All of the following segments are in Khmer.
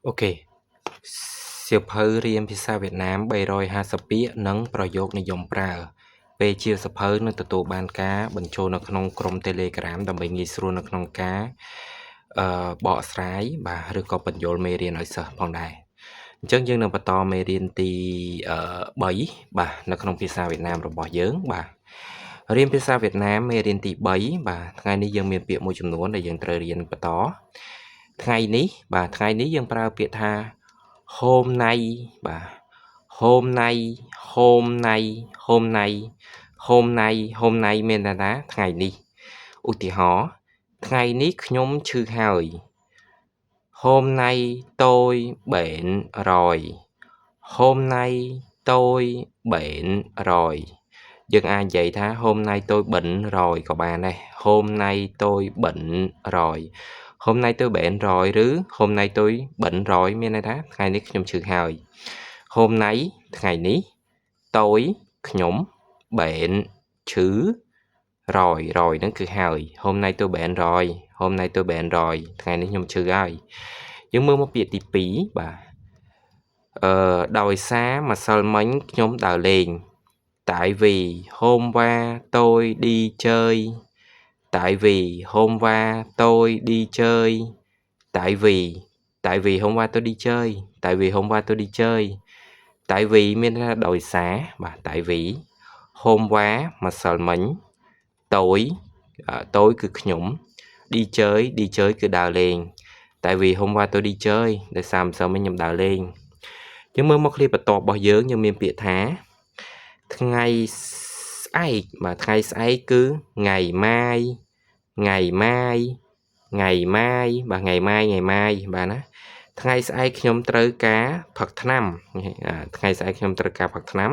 Ok សៀវភៅរៀនភាសាវៀតណាម 350 ពាក្យ និង ប្រយោគនិយមប្រើ ពេលជាសៀវភៅនឹងទទួលបានការបញ្ចូលនៅក្នុងក្រុម Telegram ដើម្បីងាយស្រួលនៅក្នុងការបកស្រាយ បាទ ឬក៏បញ្យល់មេរៀនឲ្យសិស្សផងដែរ អញ្ចឹងយើងនឹងបន្តមេរៀនទី3 បាទ នៅក្នុងភាសាវៀតណាមរបស់យើង បាទ រៀនភាសាវៀតណាមមេរៀនទី3 បាទ ថ្ងៃនេះយើងមានពាក្យមួយចំនួនដែលយើងត្រូវរៀនបន្ត ថ្ងៃនេះយើងប្រើពាក្យថា hôm nay បាទ hôm nay មានន័យថាថ្ងៃនេះ ឧទាហរណ៍ ថ្ងៃនេះខ្ញុំឈឺហើយ hôm nay tôi bệnh rồi hôm nay tôi bệnh rồi យើងអាចនិយាយថា hôm nay tôi bệnh rồi ក៏បានដែរ hôm nay tôi bệnh rồi hôm nay tôi bệnh rồi ឬ hôm nay tôi bệnh rồi មានន័យថាថ្ងៃនេះខ្ញុំឈឺហើយ hôm nay ថ្ងៃនេះ tôi ខ្ញុំ bệnh ឈឺ rồi ហ្នឹងគឺហើយ hôm nay tôi bệnh rồi hôm nay tôi bệnh rồi ថ្ងៃនេះខ្ញុំឈឺហើយ យើងមើលមកពាក្យទី2 បាទ ដោយសារម្សិលមិញខ្ញុំដើរលេង tại vì hôm qua tôi đi chơi tại vì hôm qua tôi đi chơi tại vì hôm qua tôi đi chơi tại vì hôm qua tôi đi chơi tại vì មានន័យថាដោយសារបាទ tại vì hôm qua ម្សិលមិញ tôi គឺខ្ញុំ đi chơi គឺដើរលេង tại vì hôm qua tôi đi chơi ដោយសារម្សិលមិញខ្ញុំដើរលេង យើងមើលមកឃ្លាបន្ទាប់របស់យើងមានពាក្យថា ថ្ងៃស្អែក បាទ ថ្ងៃស្អែកគឺ ngày mai បាទ ngày mai បាទណា ថ្ងៃស្អែកខ្ញុំត្រូវការផឹកថ្នាំ ថ្ងៃស្អែកខ្ញុំត្រូវការផឹកថ្នាំ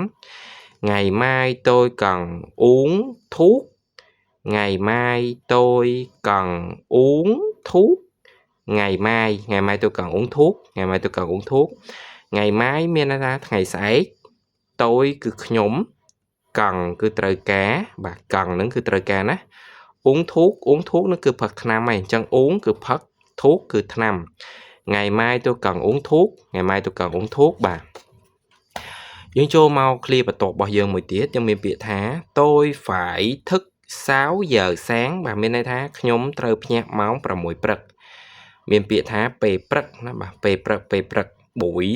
ngày mai tôi cần uống thuốc ngày mai tôi cần uống thuốc ngày mai tôi cần uống thuốc ngày mai tôi cần uống thuốc ngày mai មានន័យថាថ្ងៃស្អែក tôi គឺខ្ញុំ cần គឺត្រូវការ បាទ cần ហ្នឹងគឺត្រូវការណា uống thuốc ហ្នឹងគឺផឹកថ្នាំហើយ អញ្ចឹង uống គឺផឹក thuốc គឺថ្នាំ ngày mai tôi cần uống thuốc ngày mai tôi cần uống thuốc បាទ យើងចូលមកឃ្លាបន្ទាប់របស់យើងមួយទៀត យើងមានពាក្យថា tôi phải thức 6 giờ sáng បាទ មានន័យថាខ្ញុំត្រូវភ្ញាក់ម៉ោង 6 ព្រឹក មានពាក្យថាពេលព្រឹកណា បាទ ពេលព្រឹក buổi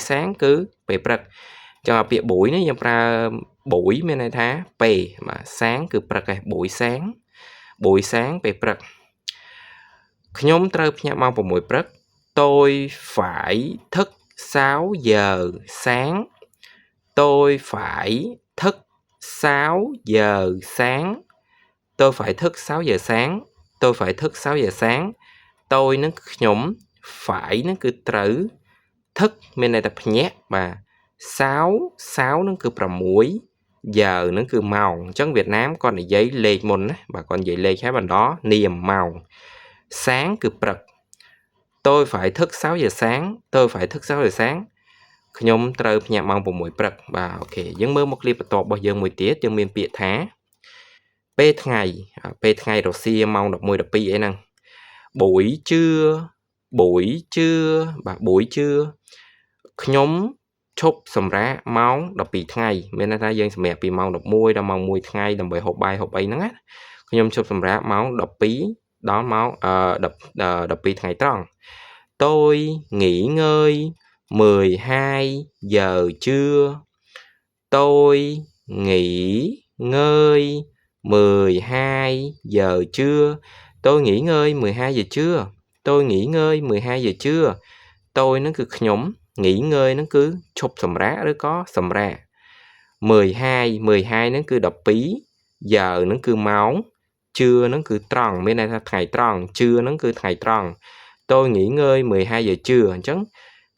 sáng គឺពេលព្រឹក ចឹងពាក្យ buổi នេះយើងប្រើ buổi មានន័យថាពេល បាទ sáng គឺព្រឹកឯង buổi sáng ពេលព្រឹក ខ្ញុំត្រូវភ្ញាក់ម៉ោង 6 ព្រឹក tôi phải thức 6 giờ sáng tôi phải thức 6 giờ sáng tôi phải thức 6 giờ sáng tôi phải thức 6 giờ sáng tôi នឹងខ្ញុំ phải នឹងគឺត្រូវ thức មានន័យថាភ្ញាក់ បាទ 6 នឹងគឺ 6 giờ នឹងគឺម៉ោង អញ្ចឹងវៀតណាមគាត់និយាយលេខមុនណា បាទ គាត់និយាយលេខហើយបន្តនាមម៉ោង sáng គឺព្រឹក tôi phải thức 6 giờ sáng tôi phải thức 6 giờ sáng ខ្ញុំត្រូវភ្ញាក់ម៉ោង 6 ព្រឹក បាទ អូខេ យើងមើលមកឃ្លាបន្ទាប់របស់យើងមួយទៀត យើងមានពាក្យថា ពេលថ្ងៃរសៀលម៉ោង 11 12 អីហ្នឹង buổi trưa បាទ buổi trưa ខ្ញុំឈប់សម្រាកម៉ោង 12 ថ្ងៃ មានន័យថាយើងសម្រាកពីម៉ោង 11 ដល់ម៉ោង 1 ថ្ងៃដើម្បីហូបបាយហូបអីហ្នឹងណា ខ្ញុំឈប់សម្រាកម៉ោង 12 ដល់ម៉ោង 12 ថ្ងៃត្រង់ tôi nghỉ ngơi 12 giờ trưa tôi nghỉ ngơi 12 giờ trưa tôi nghỉ ngơi 12 giờ trưa tôi nghỉ ngơi 12 giờ trưa tôi ហ្នឹងគឺខ្ញុំ nghỉ ngơi ហ្នឹងគឺឈប់សម្រាកឬក៏សម្រាក 12 ហ្នឹងគឺ 12 giờ ហ្នឹងគឺម៉ោង trưa ហ្នឹងគឺត្រង់ មានន័យថាថ្ងៃត្រង់ trưa ហ្នឹងគឺថ្ងៃត្រង់ tôi nghỉ ngơi 12 giờ trưa អញ្ចឹង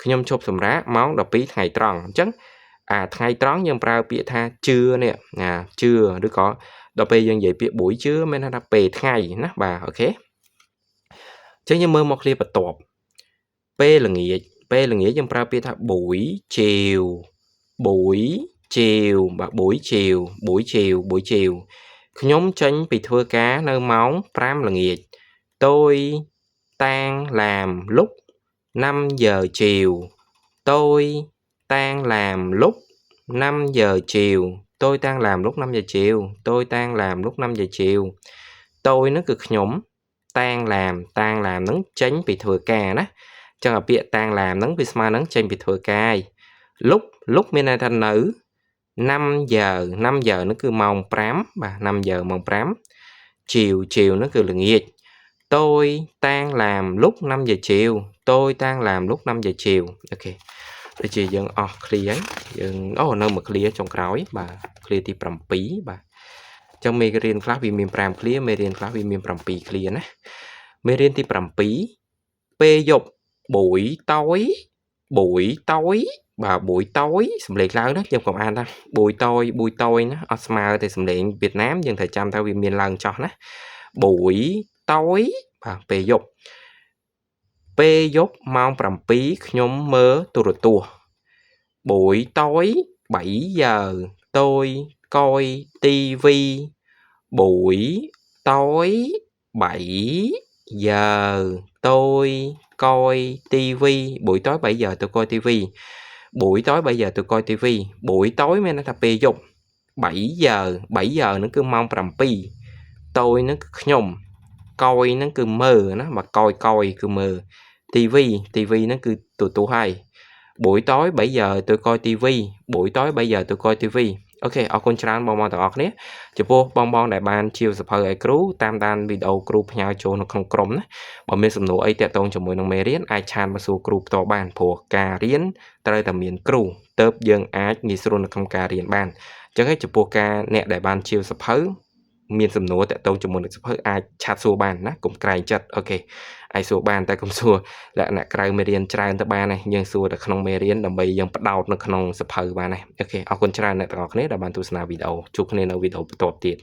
ខ្ញុំឈប់សម្រាកម៉ោង 12 ថ្ងៃត្រង់ អញ្ចឹង ថ្ងៃត្រង់យើងប្រើពាក្យថា trưa នេះ trưa ឬក៏ដល់ពេលយើងនិយាយពាក្យ buổi trưa មានន័យថាពេលថ្ងៃណា បាទ អូខេ អញ្ចឹងយើងមើលមកឃ្លាបន្ទាប់ ពេលល្ងាចយើងប្រើពាក្យថា buổi chiều បាទ buổi chiều ខ្ញុំចេញពីធ្វើការនៅម៉ោង 5 ល្ងាច tôi tan làm lúc 5 giờ chiều. Tôi tan làm lúc 5 giờ chiều. Tôi tan làm lúc 5 giờ chiều. Tôi tan làm lúc 5 giờ chiều. Tôi nó cứ nhóm tan làm nắng tránh bị thừa ca ná. Chẳng là bịa tan làm nắng bị sma nắng tránh bị thừa ca. Lúc mình thành nữ 5 giờ nó cứ mong prám bà 5 giờ mong prám. Chiều nó cứ là nghiệt. Tôi tan làm lúc 5 giờ chiều. Tôi tan làm lúc 5 giờ chiều. Ok. Để chị dân clear dân nơi mà clear trong khói bà clear thì 7 bà. Trong mấy riêng class vì mình 5 clear, mấy riêng class vì mình 7 clear nè. Mấy riêng thì 7 P dục buổi tối bà buổi tối sầm lệ lao đó trong công an ta buổi tối nó Osmar thì sầm lệ Việt Nam dân thời trăm theo vì miền lần cho nó buổi tối bà P dục mong 7 nhóm mơ tua buổi tối 7 giờ tôi coi tivi. Buổi tối 7 giờ tôi coi tivi. Buổi tối 7 giờ tôi coi tivi. Buổi tối 7 giờ tôi coi tivi. Buổi tối mới nó tập dục 7 giờ nó cứ mong 7 tôi nó cứ nhom coi nó cứ mơ nó mà coi cứ mơ tivi nó cứ tụ hay. Buổi tối 7 giờ tôi coi tivi. Buổi tối 7 giờ tôi coi tivi. Ok, ở con tràn bongទាំងអស់គ្នាចំពោះបងដែលបានជាសភៅឲ្យគ្រូតាមដានវីដេអូគ្រូផ្ញើចូលនៅក្នុងក្រុមណាបើមានសំណួរអីទាក់ទងជាមួយនឹងមេរៀនអាចឆានមកសួរគ្រូផ្ទាល់បានព្រោះការរៀនត្រូវតែមានគ្រូទើបយើងអាចងាយស្រួលនៅក្នុងការរៀនបានអញ្ចឹងហើយចំពោះការអ្នកដែលបានជាសភៅមានសំណួរតាក់ទងជាមួយនឹងសភៅអាចឆាតសួរបានណាកុំក្រែងចិត្តអូខេអាចសួរបានតែកុំសួរលក្ខណៈក្រៅមេរៀនច្រើនទៅបានទេយើងសួរតែក្នុងមេរៀនដើម្បីយើងបដោតនៅក្នុងសភៅបានទេអូខេអរគុណច្រើនអ្នកទាំងអស់គ្នាដែលបានទស្សនាវីដេអូជួបគ្នានៅវីដេអូបន្តទៀត